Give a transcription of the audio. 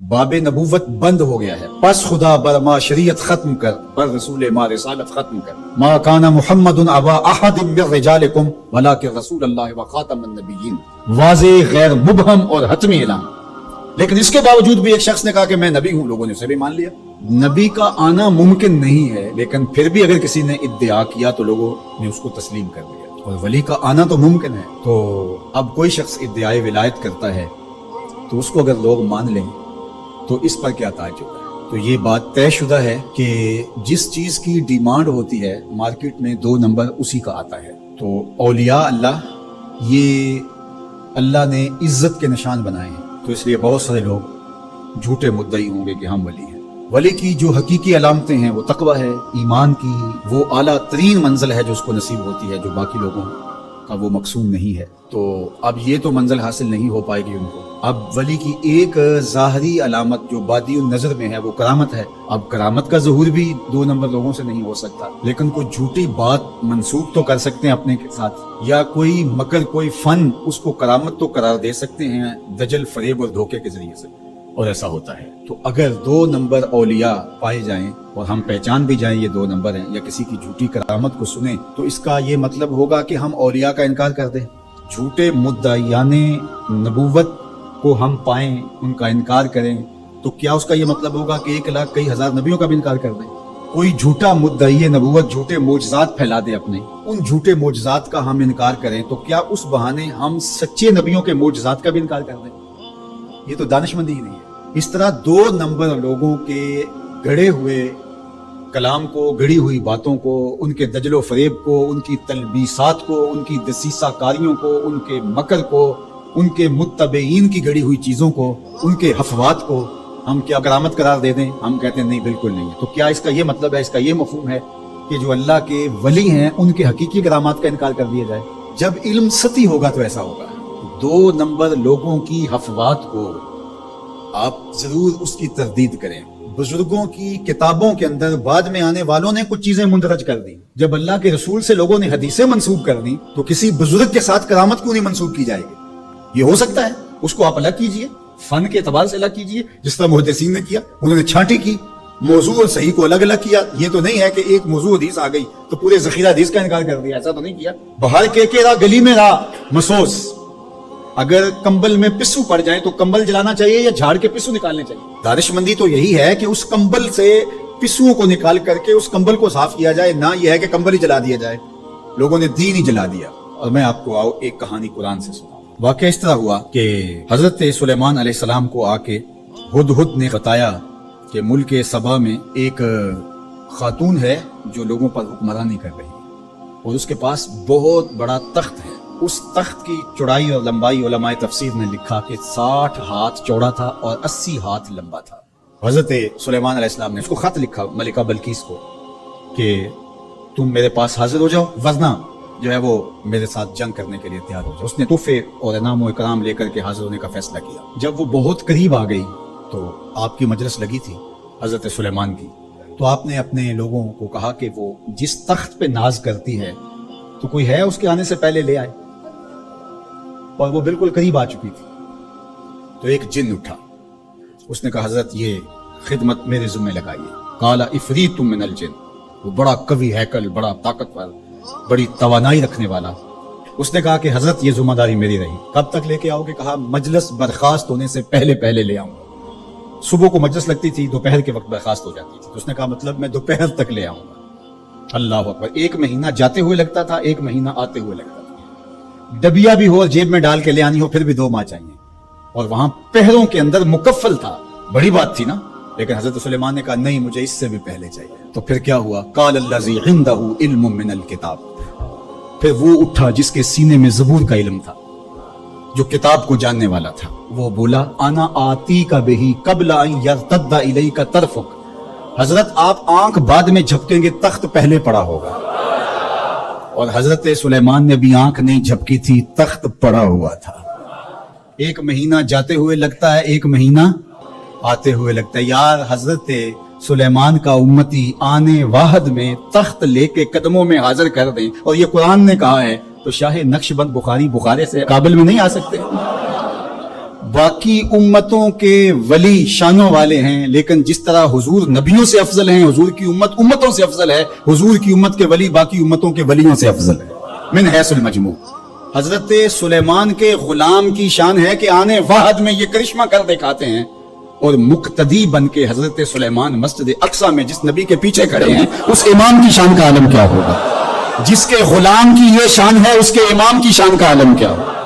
باب نبوت بند ہو گیا ہے، پس خدا بر ما شریعت ختم کر، بر رسول ما رسالت ختم کر. ما کان محمد ابا احد من رجالکم ولکن رسول اللہ وخاتم النبیین. واضح غیر مبہم اور حتمی اعلان. لیکن اس کے باوجود بھی ایک شخص نے کہا کہ میں نبی ہوں، لوگوں نے اسے بھی مان لیا. نبی کا آنا ممکن نہیں ہے، لیکن پھر بھی اگر کسی نے ادعا کیا تو لوگوں نے اس کو تسلیم کر لیا. اور ولی کا آنا تو ممکن ہے. تو اب کوئی شخص ادعائے ولایت کرتا ہے تو اس کو اگر لوگ مان لیں تو اس پر کیا تعجب ہے. تو یہ بات طے شدہ ہے کہ جس چیز کی ڈیمانڈ ہوتی ہے مارکیٹ میں 2 نمبر اسی کا آتا ہے. تو اولیاء اللہ یہ اللہ نے عزت کے نشان بنائے ہیں، تو اس لیے بہت سارے لوگ جھوٹے مدعی ہوں گے کہ ہم ولی ہیں. ولی کی جو حقیقی علامتیں ہیں وہ تقوی ہے، ایمان کی وہ اعلیٰ ترین منزل ہے جو اس کو نصیب ہوتی ہے، جو باقی لوگوں کا وہ مقصود نہیں ہے. تو اب یہ تو منزل حاصل نہیں ہو پائے گی ان کو. اب ولی کی ایک ظاہری علامت جو بادی النظر میں ہے وہ کرامت ہے. اب کرامت کا ظہور بھی 2 نمبر لوگوں سے نہیں ہو سکتا، لیکن کوئی جھوٹی بات منسوخ تو کر سکتے ہیں اپنے ساتھ، یا کوئی مکر کوئی فن اس کو کرامت تو قرار دے سکتے ہیں دجل فریب اور دھوکے کے ذریعے سے، اور ایسا ہوتا ہے. تو اگر 2 نمبر اولیاء پائے جائیں اور ہم پہچان بھی جائیں یہ 2 نمبر ہیں، یا کسی کی جھوٹی کرامت کو سنیں، تو اس کا یہ مطلب ہوگا کہ ہم اولیاء کا انکار کر دیں. جھوٹے مدعیان نبوت کو ہم پائیں، ان کا انکار کریں، تو کیا اس کا یہ مطلب ہوگا کہ 1 لاکھ کئی ہزار نبیوں کا بھی انکار کر دیں؟ کوئی جھوٹا مدعی نبوت جھوٹے معجزات پھیلا دے اپنے، ان جھوٹے معجزات کا ہم انکار کریں، تو کیا اس بہانے ہم سچے نبیوں کے معجزات کا بھی انکار کر دیں؟ یہ تو دانشمندی ہی نہیں ہے. اس طرح 2 نمبر لوگوں کے گڑے ہوئے کلام کو، گڑی ہوئی باتوں کو، ان کے دجل و فریب کو، ان کی تلبیسات کو، ان کی دسیسہ کاریوں کو، ان کے مکر کو، ان کے متبعین کی گڑی ہوئی چیزوں کو، ان کے حفوات کو ہم کیا کرامت قرار دے دیں؟ ہم کہتے ہیں نہیں، بالکل نہیں. تو کیا اس کا یہ مطلب ہے، اس کا یہ مفہوم ہے کہ جو اللہ کے ولی ہیں ان کے حقیقی کرامات کا انکار کر دیا جائے؟ جب علم سطحی ہوگا تو ایسا ہوگا. 2 نمبر لوگوں کی حفوات کو آپ ضرور اس کی تردید کریں. بزرگوں کی کتابوں کے اندر بعد میں آنے والوں نے کچھ چیزیں مندرج کر دی. جب اللہ کے رسول سے لوگوں نے حدیثیں منسوب کر دی تو کسی بزرگ کے ساتھ کرامت کیوں نہیں منسوب کی جائے گی؟ یہ ہو سکتا ہے. اس کو آپ الگ کیجئے، فن کے اعتبار سے الگ کیجئے، جس طرح محدثین نے کیا. انہوں نے چھانٹی کی، موضوع اور صحیح کو الگ الگ کیا. یہ تو نہیں ہے کہ ایک موضوع حدیث آ گئی تو پورے ذخیرہ حدیث کا انکار کر دیا. ایسا تو نہیں کیا. باہر کے راہ گلی میں راہ مسوس، اگر کمبل میں پسو پڑ جائیں تو کمبل جلانا چاہیے یا جھاڑ کے پسو نکالنے چاہیے؟ دانش مندی تو یہی ہے کہ اس کمبل سے پسوؤں کو نکال کر کے اس کمبل کو صاف کیا جائے، نہ یہ ہے کہ کمبل ہی جلا دیا جائے. لوگوں نے دین ہی جلا دیا. اور میں آپ کو ایک کہانی قرآن سے سناؤں. واقعہ اس طرح ہوا کہ حضرت سلیمان علیہ السلام کو آ کے ہدہد نے بتایا کہ ملک سبا میں ایک خاتون ہے جو لوگوں پر حکمرانی کر رہی ہے، اور اس کے پاس بہت بڑا تخت ہے. اس تخت کی چوڑائی اور لمبائی علماء تفسیر نے لکھا کہ 60 ہاتھ چوڑا تھا اور 80 ہاتھ لمبا تھا. حضرت سلیمان علیہ السلام نے اس کو خط لکھا ملکہ بلقیس کو کہ تم میرے پاس حاضر ہو جاؤ، ورنہ جو ہے وہ میرے ساتھ جنگ کرنے کے لیے تیار ہو جاؤ. اس نے تحفے اور انعام و اکرام لے کر کے حاضر ہونے کا فیصلہ کیا. جب وہ بہت قریب آ گئی تو آپ کی مجلس لگی تھی حضرت سلیمان کی، تو آپ نے اپنے لوگوں کو کہا کہ وہ جس تخت پہ ناز کرتی ہے تو کوئی ہے اس کے آنے سے پہلے لے آئے. اور وہ بالکل قریب آ چکی تھی. تو ایک جن اٹھا، اس نے کہا حضرت یہ خدمت میرے ذمہ لگائیے. قال عفریت من الجن، وہ بڑا قوی ہیکل، بڑا طاقتور، بڑی توانائی رکھنے والا. اس نے کہا کہ حضرت یہ ذمہ داری میری رہی. کب تک لے کے آؤ گے؟ کہا مجلس برخاست ہونے سے پہلے لے آؤں گا. صبح کو مجلس لگتی تھی، دوپہر کے وقت برخاست ہو جاتی تھی. تو اس نے کہا مطلب میں دوپہر تک لے آؤں گا. اللہ اکبر. 1 مہینہ جاتے ہوئے لگتا تھا، 1 مہینہ آتے ہوئے لگتا تھا. ڈبیا بھی ہو اور جیب میں ڈال کے لے آنی ہو پھر بھی 2 ماہ چاہیے. اور وہاں پہروں کے اندر مکفل تھا. بڑی بات تھی نا. لیکن حضرت سلیمان نے کہا نہیں، مجھے اس سے بھی پہلے چاہیے. تو پھر کیا ہوا؟ قال الذی عنده علم من الکتاب. پھر وہ اٹھا جس کے سینے میں زبور کا علم تھا، جو کتاب کو جاننے والا تھا. وہ بولا انا آتیک بہ قبل ان یرتد الیک طرفک. حضرت آپ آنکھ بعد میں جھپکیں گے، تخت پہلے پڑا ہوگا. اور حضرت سلیمان نے بھی آنکھ نہیں جھپکی تھی، تخت پڑا ہوا تھا. 1 مہینہ جاتے ہوئے لگتا ہے، 1 مہینہ آتے ہوئے لگتا ہے. یار حضرت سلیمان کا امتی آنے واحد میں تخت لے کے قدموں میں حاضر کر دیں، اور یہ قرآن نے کہا ہے، تو شاہ نقش بند بخاری بخارے سے قابل میں نہیں آ سکتے. باقی امتوں کے ولی شانوں والے ہیں، لیکن جس طرح حضور نبیوں سے افضل ہیں، حضور کی امت امتوں سے افضل ہے، حضور کی امت کے ولی باقی امتوں کے ولیوں سے افضل ہے من حیث المجموع۔ حضرت سلیمان کے غلام کی شان ہے کہ آنے واحد میں یہ کرشمہ کر دکھاتے ہیں، اور مقتدی بن کے حضرت سلیمان مسجد اقصی میں جس نبی کے پیچھے کھڑے ہیں، اس امام کی شان کا عالم کیا ہوگا؟ جس کے غلام کی یہ شان ہے، اس کے امام کی شان کا عالم کیا ہوگا؟